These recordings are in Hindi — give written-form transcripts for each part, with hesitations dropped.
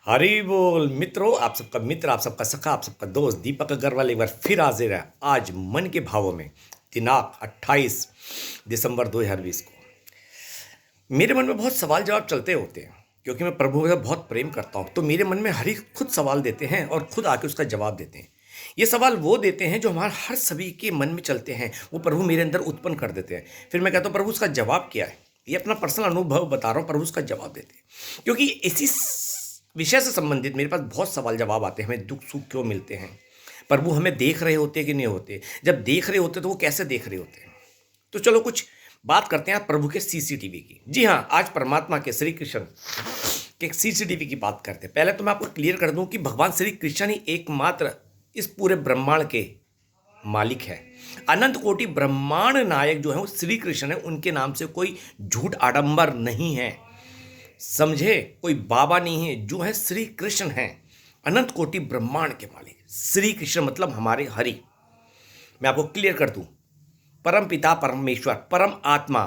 हरी बोल मित्रों, आप सबका मित्र, आप सबका सखा, आप सबका दोस्त दीपक अग्रवाल एक बार फिर हाजिर है आज मन के भावों में। दिनांक 28 दिसंबर 2020 को मेरे मन में बहुत सवाल जवाब चलते होते हैं, क्योंकि मैं प्रभु से बहुत प्रेम करता हूँ। तो मेरे मन में हर एक खुद सवाल देते हैं और खुद आके उसका जवाब देते हैं। ये सवाल वो देते हैं जो हमारे हर सभी के मन में चलते हैं, वो प्रभु मेरे अंदर उत्पन्न कर देते हैं। फिर मैं कहता हूँ प्रभु उसका जवाब क्या है। ये अपना पर्सनल अनुभव बता रहा हूँ, प्रभु उसका जवाब देते हैं। क्योंकि इसी विषय से संबंधित मेरे पास बहुत सवाल जवाब आते हैं। हमें दुख सुख क्यों मिलते हैं, प्रभु हमें देख रहे होते कि नहीं होते, जब देख रहे होते तो वो कैसे देख रहे होते हैं। तो चलो कुछ बात करते हैं प्रभु के सीसीटीवी की। जी हाँ, आज परमात्मा के श्री कृष्ण के सीसीटीवी की बात करते हैं। पहले तो मैं आपको क्लियर कर दूं कि भगवान श्री कृष्ण ही एकमात्र इस पूरे ब्रह्मांड के मालिक है। अनंत कोटि ब्रह्मांड नायक जो है वो श्री कृष्ण है। उनके नाम से कोई झूठ आडंबर नहीं है, समझे। कोई बाबा नहीं है, जो है श्री कृष्ण है। अनंत कोटि ब्रह्मांड के मालिक श्री कृष्ण मतलब हमारे हरि। मैं आपको क्लियर कर दूं, परम पिता परमेश्वर परम आत्मा,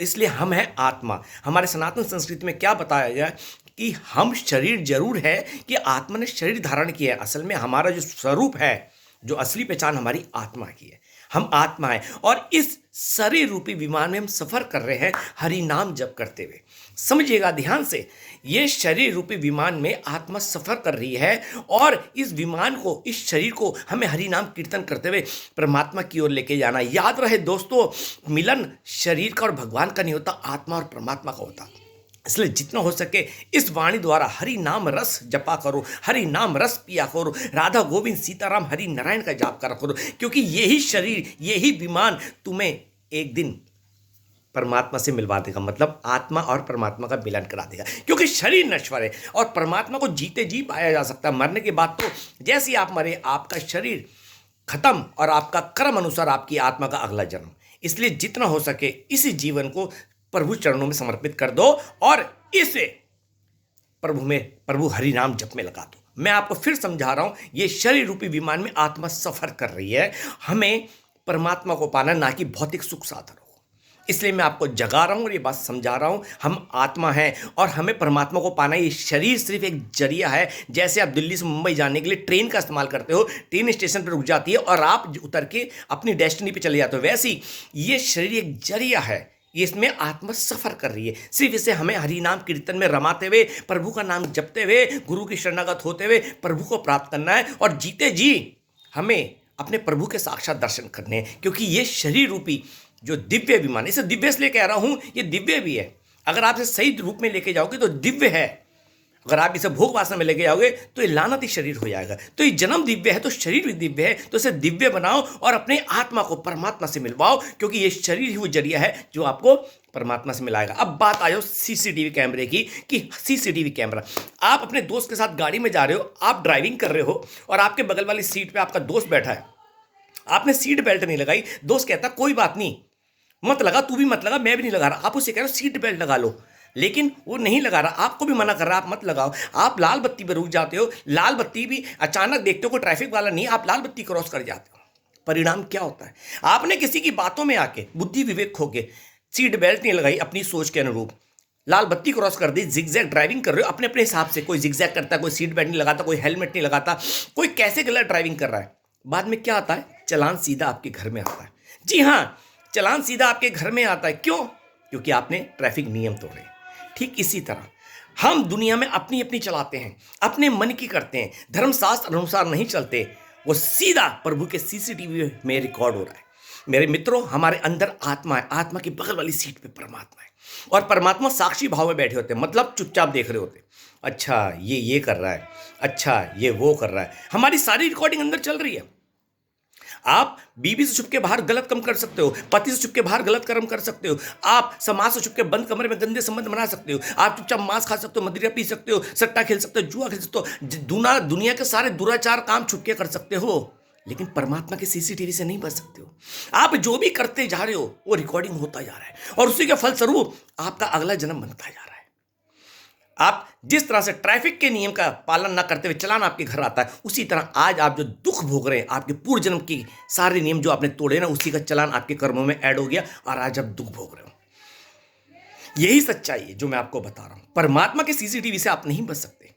इसलिए हम हैं आत्मा। हमारे सनातन संस्कृति में क्या बताया गया कि हम शरीर जरूर है कि आत्मा ने शरीर धारण किया है। असल में हमारा जो स्वरूप है, जो असली पहचान हमारी आत्मा की है। हम आत्मा है और इस शरीर रूपी विमान में हम सफर कर रहे हैं हरि नाम जप करते हुए। समझिएगा ध्यान से, ये शरीर रूपी विमान में आत्मा सफर कर रही है और इस विमान को, इस शरीर को हमें हरि नाम कीर्तन करते हुए परमात्मा की ओर लेके जाना। याद रहे दोस्तों, मिलन शरीर का और भगवान का नहीं होता, आत्मा और परमात्मा का होता। इसलिए जितना हो सके इस वाणी द्वारा हरि नाम रस जपा करो, हरि नाम रस पिया करो, राधा गोविंद सीताराम हरि नारायण का जाप करा करो। क्योंकि यही शरीर, यही विमान तुम्हें एक दिन परमात्मा से मिलवा देगा, मतलब आत्मा और परमात्मा का मिलन करा देगा। क्योंकि शरीर नश्वर है और परमात्मा को जीते जी पाया जा सकता है। मरने के बाद तो जैसे ही आप मरे, आपका शरीर खत्म और आपका कर्म अनुसार आपकी आत्मा का अगला जन्म। इसलिए जितना हो सके इसी जीवन को प्रभु चरणों में समर्पित कर दो और इसे प्रभु हरि नाम जप में लगा दो। मैं आपको फिर समझा रहा हूं, ये शरीर रूपी विमान में आत्मा सफर कर रही है। हमें परमात्मा को पाना, ना कि भौतिक सुख साधन हो। इसलिए मैं आपको जगा रहा हूं और ये बात समझा रहा हूं। हम आत्मा हैं और हमें परमात्मा को पाना। ये शरीर सिर्फ एक जरिया है। जैसे आप दिल्ली से मुंबई जाने के लिए ट्रेन का इस्तेमाल करते हो, ट्रेन स्टेशन पर रुक जाती है और आप उतर के अपनी डेस्टिनी पे चले जाते हो, वैसे ही ये शरीर एक जरिया है। ये इसमें आत्मा सफर कर रही है। सिर्फ इसे हमें हरि नाम कीर्तन में रमाते हुए, प्रभु का नाम जपते हुए, गुरु की शरणागत होते हुए प्रभु को प्राप्त करना है और जीते जी हमें अपने प्रभु के साक्षात दर्शन करने हैं। क्योंकि ये शरीर रूपी जो दिव्य विमान, इसे दिव्य इसलिए कह रहा हूं, ये दिव्य भी है। अगर आप इसे सही रूप में लेके जाओगे तो दिव्य है। अगर आप इसे भोग वासना में लेके जाओगे तो ये लानती शरीर हो जाएगा। तो ये जन्म दिव्य है तो शरीर भी दिव्य है। तो इसे दिव्य बनाओ और अपने आत्मा को परमात्मा से मिलवाओ, क्योंकि ये शरीर ही वो जरिया है जो आपको परमात्मा से मिलाएगा। अब बात आयो सीसीटीवी कैमरे की, कि सीसीटीवी कैमरा, आप अपने दोस्त के साथ गाड़ी में जा रहे हो, आप ड्राइविंग कर रहे हो और आपके बगल वाली सीट पे आपका दोस्त बैठा है। आपने सीट बेल्ट नहीं लगाई, दोस्त कहता कोई बात नहीं मत लगा, तू भी मत लगा, मैं भी नहीं लगा रहा। आप उसे कह रहे हो सीट बेल्ट लगा लो, लेकिन वो नहीं लगा रहा, आपको भी मना कर रहा, आप मत लगाओ। आप लाल बत्ती पर रुक जाते हो, लाल बत्ती भी अचानक देखते हो कोई ट्रैफिक वाला नहीं, आप लाल बत्ती क्रॉस कर जाते हो। परिणाम क्या होता है? आपने किसी की बातों में आके बुद्धि विवेक खो के सीट बेल्ट नहीं लगाई, अपनी सोच के अनुरूप लाल बत्ती क्रॉस कर दी, जिगजैग ड्राइविंग कर रहे हो अपने अपने हिसाब से। कोई जिगजैग करता है, कोई सीट बेल्ट नहीं लगाता, कोई हेलमेट नहीं लगाता, कोई कैसे गलत ड्राइविंग कर रहा है। बाद में क्या आता है? चलान सीधा आपके घर में आता है। जी हाँ, चलान सीधा आपके घर में आता है। क्यों? क्योंकि आपने ट्रैफिक नियम तोड़े। ठीक इसी तरह हम दुनिया में अपनी अपनी चलाते हैं, अपने मन की करते हैं, धर्मशास्त्र अनुसार नहीं चलते। वो सीधा प्रभु के सीसीटीवी में रिकॉर्ड हो रहा है। मेरे मित्रों, हमारे अंदर आत्मा है, आत्मा की बगल वाली सीट पे परमात्मा है और परमात्मा साक्षी भाव में बैठे होते हैं, मतलब चुपचाप देख रहे होते हैं। अच्छा ये कर रहा है, अच्छा ये वो कर रहा है, हमारी सारी रिकॉर्डिंग अंदर चल रही है। आप बीवी से छुप के बाहर गलत काम कर सकते हो, पति से छुप के बाहर गलत कर्म कर सकते हो, आप समाज से छुप के बंद कमरे में गंदे संबंध बना सकते हो, आप चुपचाप मांस खा सकते हो, मदिरा पी सकते हो, सट्टा खेल सकते हो, जुआ खेल सकते हो, दुनिया के सारे दुराचार काम छुप के कर सकते हो, लेकिन परमात्मा के सीसीटीवी से नहीं बच सकते हो। आप जो भी करते जा रहे हो वो रिकॉर्डिंग होता जा रहा है और उसी के फलस्वरूप आपका अगला जन्म बनता जा रहा है। आप जिस तरह से ट्रैफिक के नियम का पालन न करते हुए चलान आपके घर आता है, उसी तरह आज आप जो दुख भोग रहे हैं, आपके पूर्व जन्म की सारे नियम जो आपने तोड़े ना, उसी का चलान आपके कर्मों में ऐड हो गया और आज आप दुख भोग रहे हो। यही सच्चाई है जो मैं आपको बता रहा हूं। परमात्मा के सीसीटीवी से आप नहीं बच सकते।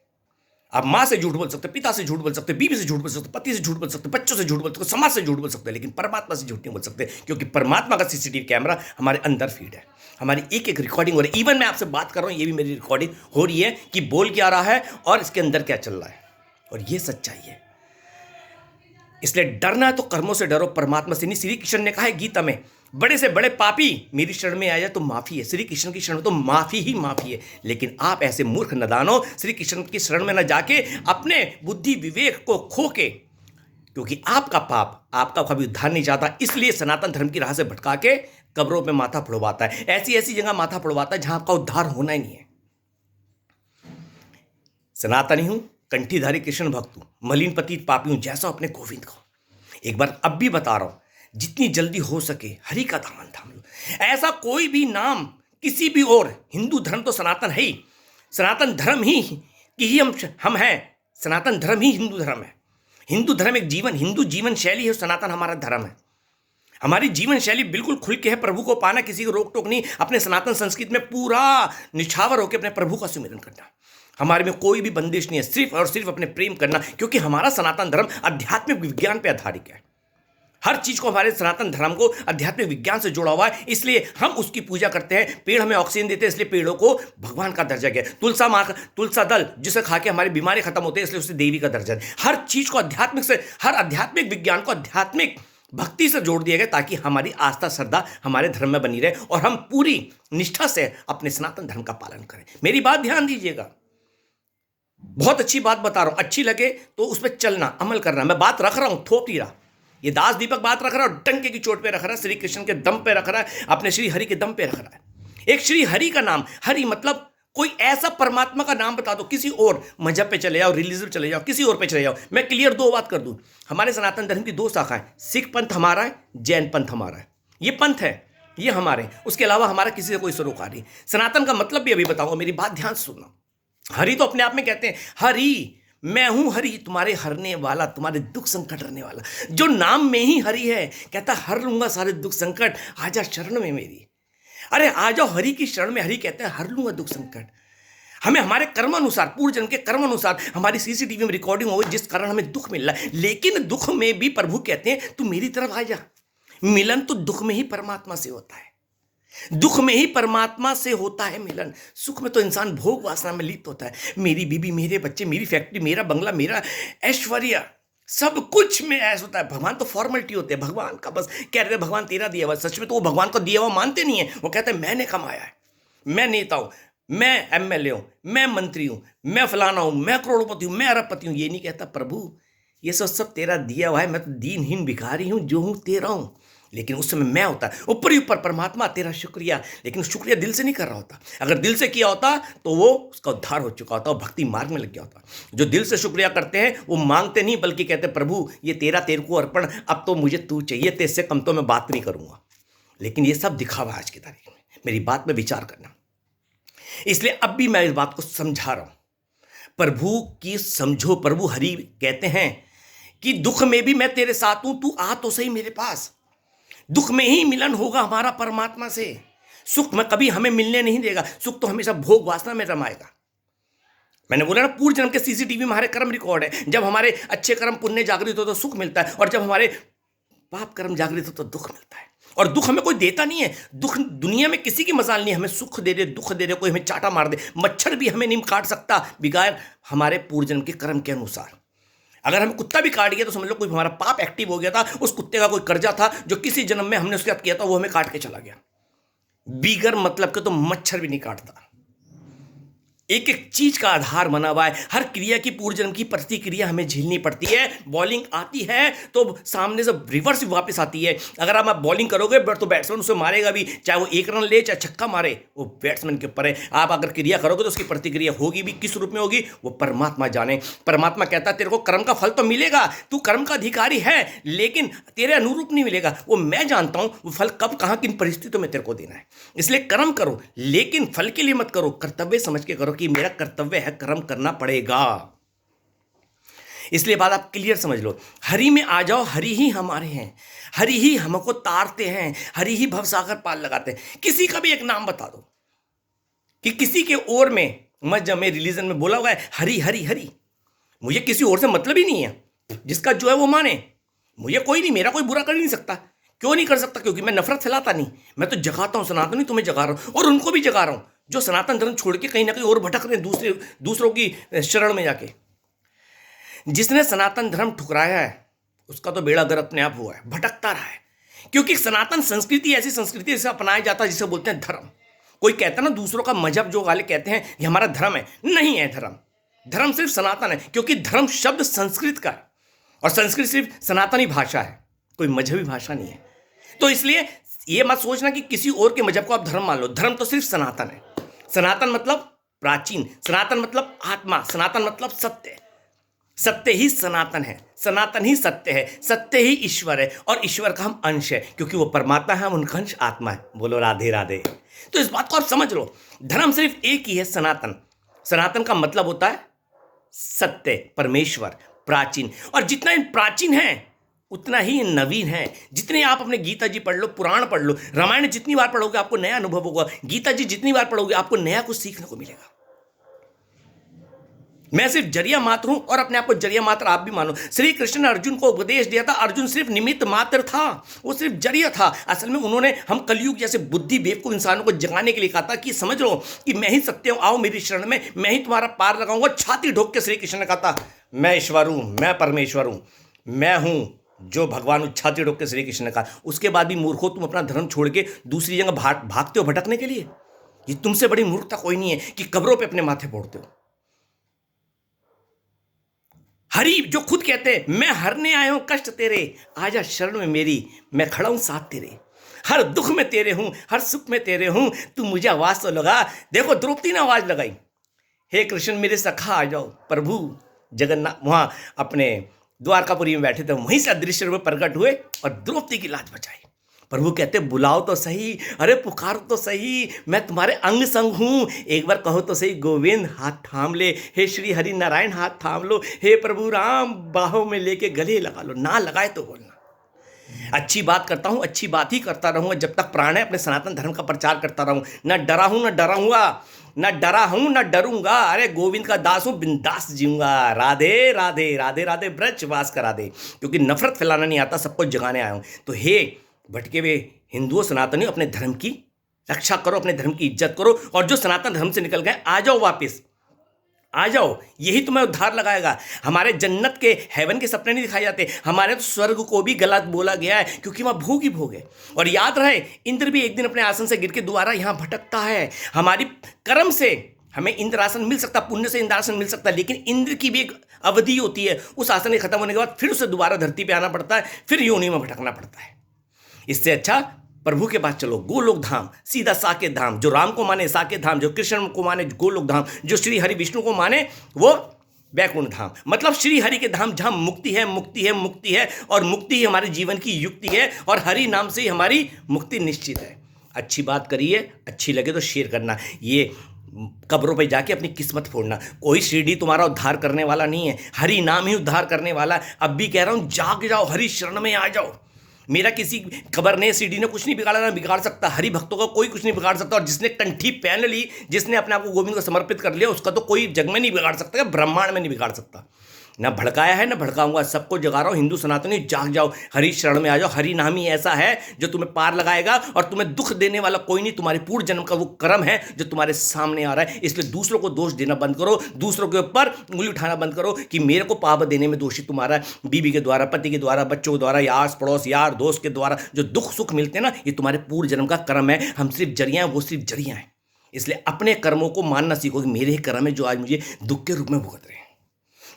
आप माँ से झूठ बोल सकते, पिता से झूठ बोल सकते, बीवी से झूठ बोल सकते, पति से झूठ बोल सकते, बच्चों से झूठ बोल सकते, समाज से झूठ बोल सकते, लेकिन परमात्मा से झूठ नहीं बोल सकते, क्योंकि परमात्मा का सीसीटीवी कैमरा हमारे अंदर फीड है। हमारी एक एक रिकॉर्डिंग हो रही है। इवन मैं आपसे बात कर रहा हूँ, ये भी मेरी रिकॉर्डिंग हो रही है कि बोल क्या रहा है और इसके अंदर क्या चल रहा है, और ये सच्चाई है। इसलिए डरना है तो कर्मों से डरो, परमात्मा से नहीं। श्री कृष्ण ने कहा है गीता में, बड़े से बड़े पापी मेरी शरण में आ जाए तो माफी है। श्री कृष्ण की शरण में तो माफी ही माफी है। लेकिन आप ऐसे मूर्ख नदानो श्री कृष्ण की शरण में न जाके अपने बुद्धि विवेक को खो के, क्योंकि आपका पाप आपका कभी उद्धार नहीं चाहता, इसलिए सनातन धर्म की राह से भटका के कब्रों में माथा पड़वाता है। ऐसी ऐसी जगह माथा पड़वाता है जहां आपका उद्धार होना ही नहीं है। सनातनी हूं, कंठीधारी कृष्ण भक्त हूं, मलिन पतित पापी हूं, जैसा अपने गोविंद को। एक बार अब भी बता रहा हूं, जितनी जल्दी हो सके हरि का दामन थाम लो। ऐसा कोई भी नाम किसी भी और, हिंदू धर्म तो सनातन है ही, सनातन धर्म ही कि ही हम हैं। सनातन धर्म ही हिंदू धर्म है। हिंदू धर्म एक जीवन, हिंदू जीवन शैली है, सनातन हमारा धर्म है। हमारी जीवन शैली बिल्कुल खुल के है, प्रभु को पाना, किसी को रोक टोक नहीं, अपने सनातन संस्कृति में पूरा निछावर होकर अपने प्रभु का सुमिरन करना। हमारे में कोई भी बंदिश नहीं है, सिर्फ और सिर्फ अपने प्रेम करना, क्योंकि हमारा सनातन धर्म आध्यात्मिक विज्ञान पर आधारित है। हर चीज को हमारे सनातन धर्म को आध्यात्मिक विज्ञान से जुड़ा हुआ है, इसलिए हम उसकी पूजा करते हैं। पेड़ हमें ऑक्सीजन देते हैं, इसलिए पेड़ों को भगवान का दर्जा गया। तुलसा दल जिसे खा के हमारी बीमारी खत्म होती है, इसलिए उसे देवी का दर्जा है। हर चीज को आध्यात्मिक से, हर आध्यात्मिक विज्ञान को आध्यात्मिक भक्ति से जोड़ दिया गया, ताकि हमारी आस्था श्रद्धा हमारे धर्म में बनी रहे और हम पूरी निष्ठा से अपने सनातन धर्म का पालन करें। मेरी बात ध्यान दीजिएगा, बहुत अच्छी बात बता रहा हूं, अच्छी लगे तो उस पर चलना, अमल करना। मैं बात रख रहा हूं, थोप नहीं रहा। ये दास दीपक बात रख रहा है और डंके की चोट पे रख रहा है, श्री कृष्ण के दम पे रख रहा है, अपने श्री हरि के दम पे रख रहा है। एक श्री हरि का नाम, हरि मतलब कोई ऐसा परमात्मा का नाम बता दो, किसी और मजहब पे चले जाओ, रिलीजन चले जाओ, किसी और पे चले जाओ। मैं क्लियर दो बात कर दूं, हमारे सनातन धर्म की दो शाखाएं, सिख पंथ हमारा है, जैन पंथ हमारा है। ये पंथ है, ये हमारे, उसके अलावा हमारा किसी से कोई सरोकार नहीं। सनातन का मतलब भी अभी बताऊंगा, मेरी बात ध्यान से सुनना। हरि तो अपने आप में कहते हैं, हरि मैं हूं हरि, तुम्हारे हरने वाला, तुम्हारे दुख संकट हरने वाला। जो नाम में ही हरि है, कहता हर लूंगा सारे दुख संकट, आजा शरण में मेरी। अरे आ जाओ हरि की शरण में। हरि कहते हैं हर लूंगा दुख संकट। हमें हमारे कर्म अनुसार, पूर्व जन्म के कर्म अनुसार हमारी सीसीटीवी में रिकॉर्डिंग हो गई, जिस कारण हमें दुख मिल रहा है। लेकिन दुख में भी प्रभु कहते हैं तू मेरी तरफ आ जा। मिलन तो दुख में ही परमात्मा से होता है, दुख में ही परमात्मा से होता है मिलन। सुख में तो इंसान भोग वासना में लिप्त होता है। मेरी बीबी, मेरे बच्चे, मेरी फैक्ट्री, मेरा बंगला, मेरा ऐश्वर्य, सब कुछ में ऐसा होता है। भगवान तो फॉर्मेलिटी होते हैं, भगवान का बस कह रहे भगवान तेरा दिया हुआ। सच में तो वो भगवान को दिया हुआ मानते नहीं है। वो कहते हैं मैंने कमाया है, मैं नेता हूं, मैं एमएलए हूं, मैं मंत्री हूं, मैं फलाना हूं, मैं करोड़पति हूं, मैं अरबपति हूं। ये नहीं कहता प्रभु ये सब तेरा दिया हुआ है, मैं तो दीनहीन भिखारी हूं, जो हूं तेरा हूं। लेकिन उस समय मैं होता, ऊपर ही ऊपर परमात्मा तेरा शुक्रिया, लेकिन शुक्रिया दिल से नहीं कर रहा होता। अगर दिल से किया होता तो वो उसका उद्धार हो चुका होता, वो भक्ति मार्ग में लग गया होता। जो दिल से शुक्रिया करते हैं वो मांगते नहीं, बल्कि कहते प्रभु ये तेरा, तेरे को अर्पण, अब तो मुझे तू चाहिए, तेरे से कम तो मैं बात नहीं करूंगा। लेकिन ये सब दिखावा आज की तारीख में। मेरी बात में विचार करना, इसलिए अब भी मैं इस बात को समझा रहा हूं, प्रभु की समझो। प्रभु हरि कहते हैं कि दुख में भी मैं तेरे साथ हूं, तू आ तो सही मेरे पास। दुख में ही मिलन होगा हमारा परमात्मा से। सुख में कभी हमें मिलने नहीं देगा, सुख तो हमेशा भोग वासना में रमाएगा। मैंने बोला ना, पूर्व जन्म के सीसीटीवी में हमारे कर्म रिकॉर्ड है। जब हमारे अच्छे कर्म पुण्य जागृत हो तो सुख मिलता है, और जब हमारे पाप कर्म जागृत हो तो दुख मिलता है। और दुख हमें कोई देता नहीं है। दुख दुनिया में किसी की मजाल नहीं, हमें सुख दे दे, दुख दे दे, कोई हमें चाटा मार दे, मच्छर भी हमें नहीं काट सकता बिगाड़ हमारे पूर्व जन्म के कर्म के अनुसार। अगर हमें कुत्ता भी काट गया तो समझ लो कोई हमारा पाप एक्टिव हो गया था, उस कुत्ते का कोई कर्जा था जो किसी जन्म में हमने उसके साथ किया था, वो हमें काट के चला गया। बिगर मतलब के तो मच्छर भी नहीं काटता। एक एक चीज का आधार बना हुआ है। हर क्रिया की पूर्व जन्म की प्रतिक्रिया हमें झेलनी पड़ती है। बॉलिंग आती है तो सामने से रिवर्स वापस आती है। अगर आप बॉलिंग करोगे तो बैट्समैन उसे मारेगा भी, चाहे वो 1 रन ले चाहे छक्का मारे, वो बैट्समैन के ऊपर है। आप अगर क्रिया करोगे तो उसकी प्रतिक्रिया होगी भी, किस रूप में होगी वो परमात्मा जाने। परमात्मा कहता है तेरे को कर्म का फल तो मिलेगा, तू कर्म का अधिकारी है, लेकिन तेरे अनुरूप नहीं मिलेगा। वो मैं जानता हूं वो फल कब कहां किन परिस्थितियों में तेरे को देना है। इसलिए कर्म करो, लेकिन फल के लिए मत करो, कर्तव्य समझ के करो कि मेरा कर्तव्य है, कर्म करना पड़ेगा। इसलिए बात आप क्लियर समझ लो, हरि में आ जाओ, हरि ही हमारे हैं, हरि ही हमको तारते हैं, हरि ही भवसागर पार लगाते हैं। किसी का भी एक नाम बता दो, कि किसी के और में मजहब में, रिलीजन में बोला हुआ है हरि हरि हरि, मुझे किसी और से मतलब ही नहीं है, जिसका जो है वो माने, मुझे कोई नहीं, मेरा कोई बुरा कर ही नहीं सकता। क्यों नहीं कर सकता? क्योंकि मैं नफरत फैलाता नहीं, मैं तो जगाता हूं, सनातनी तुम्हें जगा रहा हूं और उनको भी जगा रहा हूं जो सनातन धर्म छोड़ के कहीं ना कहीं और भटक रहे हैं दूसरों की शरण में जाके। जिसने सनातन धर्म ठुकराया है उसका तो बेड़ा गर्क अपने आप हुआ है, भटकता रहा है। क्योंकि सनातन संस्कृति ऐसी संस्कृति जिसे अपनाया जाता है जिसे बोलते हैं धर्म। कोई कहता है ना दूसरों का मजहब, जो वाले कहते हैं ये हमारा धर्म है, नहीं है धर्म। धर्म सिर्फ सनातन है, क्योंकि धर्म शब्द संस्कृत का है और संस्कृत सिर्फ सनातनी भाषा है, कोई मजहबी भाषा नहीं है। तो इसलिए ये मत सोचना कि किसी और के मजहब को आप धर्म मान लो। धर्म तो सिर्फ सनातन है। सनातन मतलब प्राचीन, सनातन मतलब आत्मा, सनातन मतलब सत्य। सत्य ही सनातन है, सनातन ही सत्य है, सत्य ही ईश्वर है और ईश्वर का हम अंश है, क्योंकि वो परमात्मा है, हम उनका अंश आत्मा है। बोलो राधे राधे। तो इस बात को आप समझ लो, धर्म सिर्फ एक ही है, सनातन। सनातन का मतलब होता है सत्य, परमेश्वर, प्राचीन। और जितना प्राचीन है उतना ही नवीन है। जितने आप अपने गीता जी पढ़ लो, पुराण पढ़ लो, रामायण जितनी बार पढ़ोगे आपको नया अनुभव होगा, गीता जी जितनी बार पढ़ोगे आपको नया कुछ सीखने को मिलेगा। मैं सिर्फ जरिया मात्र हूं और अपने आप को जरिया मात्र आप भी मानो। श्री कृष्ण ने अर्जुन को उपदेश दिया था, अर्जुन सिर्फ निमित्त मात्र था, वो सिर्फ जरिया था। असल में उन्होंने हम कलयुग जैसे बुद्धि बेवकूफ इंसानों को जगाने के लिए कहा था कि समझ लो कि मैं ही सत्य हूं, आओ मेरी शरण में, मैं ही तुम्हारा पार लगाऊंगा। छाती ठोक के श्री कृष्ण ने कहा था मैं ईश्वर हूं, मैं परमेश्वर हूं, मैं हूं जो भगवान। छाती ठोक के श्री कृष्ण ने कहा। उसके बाद भी मूर्खों तुम अपना धर्म छोड़ के दूसरी जगह भागते हो भटकने के लिए। ये तुमसे बड़ी मूर्खता कोई नहीं है कि कब्रों पे अपने माथे फोड़ते हो। हरि जो खुद कहते हैं मैं हरने आया हूं कष्ट तेरे, आजा शरण में मेरी, मैं खड़ा हूं साथ तेरे, हर दुख में तेरे हूं, हर सुख में तेरे हूं, तू मुझे आवाज तो लगा। देखो द्रौपदी ने आवाज लगाई, हे कृष्ण मेरे सखा आ जाओ। प्रभु जगन्नाथ वहां अपने द्वारकापुरी में बैठे थे, वहीं से अदृश्य रूप में प्रकट हुए और द्रौपदी की लाज बचाई। प्रभु कहते बुलाओ तो सही, अरे पुकारो तो सही, मैं तुम्हारे अंग संग हूं, एक बार कहो तो सही गोविंद हाथ थाम ले, हे श्री हरि नारायण हाथ थाम लो, हे प्रभु राम बाहों में लेके गले लगा लो। ना लगाए तो बोलना। अच्छी बात करता हूं, अच्छी बात ही करता रहूंगा जब तक प्राण है, अपने सनातन धर्म का प्रचार करता रहूं। ना डरा हूं ना डराऊंगा, ना डरा हूं ना डरूंगा, अरे गोविंद का दास हूं, बिंदास जीऊंगा। राधे राधे राधे राधे ब्रज वास करा दे। क्योंकि नफरत फैलाना नहीं आता, सबको जगाने आया हूं। तो हे भटके हुए हिंदुओं सनातनियों, अपने धर्म की रक्षा करो, अपने धर्म की इज्जत करो, और जो सनातन धर्म से निकल गए आ जाओ वापस, आ जाओ, यही तुम्हें उद्धार लगाएगा। हमारे जन्नत के हेवन के सपने नहीं दिखाए जाते, हमारे तो स्वर्ग को भी गलत बोला गया है, क्योंकि वहां भोग ही भोग है। और याद रहे इंद्र भी एक दिन अपने आसन से गिर के दोबारा यहां भटकता है। हमारी कर्म से हमें इंद्रासन मिल सकता, पुण्य से इंद्रासन मिल सकता है, लेकिन इंद्र की भी एक अवधि होती है। उस आसन के खत्म होने के बाद फिर उसे दोबारा धरती पर आना पड़ता है, फिर योनि में भटकना पड़ता है। इससे अच्छा प्रभु के पास चलो, गोलोक धाम, सीधा साकेत धाम। जो राम को माने साकेत धाम, जो कृष्ण को माने गोलोक धाम, जो श्री हरि विष्णु को माने वो वैकुंठ धाम। मतलब श्री हरि के धाम जहां मुक्ति है, मुक्ति है, मुक्ति है, और मुक्ति ही हमारे जीवन की युक्ति है, और हरि नाम से ही हमारी मुक्ति निश्चित है। अच्छी बात करिए, अच्छी लगे तो शेयर करना। ये कब्रों पे जाके अपनी किस्मत फोड़ना, कोई सीढ़ी तुम्हारा उद्धार करने वाला नहीं है, हरि नाम ही उद्धार करने वाला। अब भी कह रहा हूं जाग जाओ, हरि शरण में आ जाओ। मेरा किसी खबर ने सीढ़ी ने कुछ नहीं बिगाड़ा, ना बिगाड़ सकता। हरि भक्तों का कोई कुछ नहीं बिगाड़ सकता। और जिसने कंठी पहन ली, जिसने अपने आप को गोविंद को समर्पित कर लिया, उसका तो कोई जग में नहीं बिगाड़ सकता, ब्रह्मांड में नहीं बिगाड़ सकता। ना भड़काया है ना भड़काऊंगा, सबको जगा रहा हूं। हिंदू सनातनी जाग जाओ, हरि शरण में आ जाओ। हरि नाम ही ऐसा है जो तुम्हें पार लगाएगा, और तुम्हें दुख देने वाला कोई नहीं। तुम्हारे पूर्व जन्म का वो कर्म है जो तुम्हारे सामने आ रहा है। इसलिए दूसरों को दोष देना बंद करो, दूसरों के ऊपर उंगली उठाना बंद करो कि मेरे को पाप देने में दोषी तुम्हारा, बीवी के द्वारा, पति के द्वारा, बच्चों के द्वारा, आस पड़ोस, यार दोस्त के द्वारा जो दुख सुख मिलते हैं ना, ये तुम्हारे पूर्व जन्म का कर्म है। हम सिर्फ जरिया हैं, वो सिर्फ जरिया हैं। इसलिए अपने कर्मों को मानना सीखो कि मेरे ही कर्म है जो आज मुझे दुख के रूप में भुगत रहे हैं।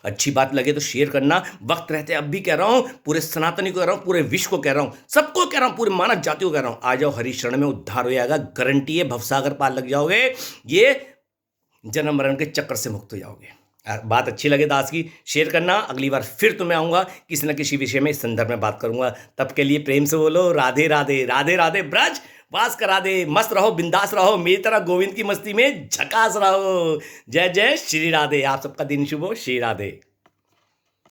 अच्छी बात लगे तो शेयर करना। वक्त रहते अब भी कह रहा हूं, पूरे सनातनी को कह रहा हूं, पूरे विश्व को कह रहा हूं, सबको कह रहा हूं, पूरे मानव जाति को कह रहा हूं, आ जाओ हरि शरण में, उद्धार हो जाएगा, गारंटी है। भवसागर पार लग जाओगे, ये जन्म मरण के चक्कर से मुक्त हो जाओगे। बात अच्छी लगे दास की, शेयर करना। अगली बार फिर तो मैं आऊँगा, किसी न किसी विषय में इस संदर्भ में बात करूँगा। तब के लिए प्रेम से बोलो राधे राधे राधे राधे ब्रज वास करा दे। मस्त रहो, बिंदास रहो, मेरी तरह गोविंद की मस्ती में झकास रहो। जय जय श्री राधे। आप सबका दिन शुभ हो। श्री राधे।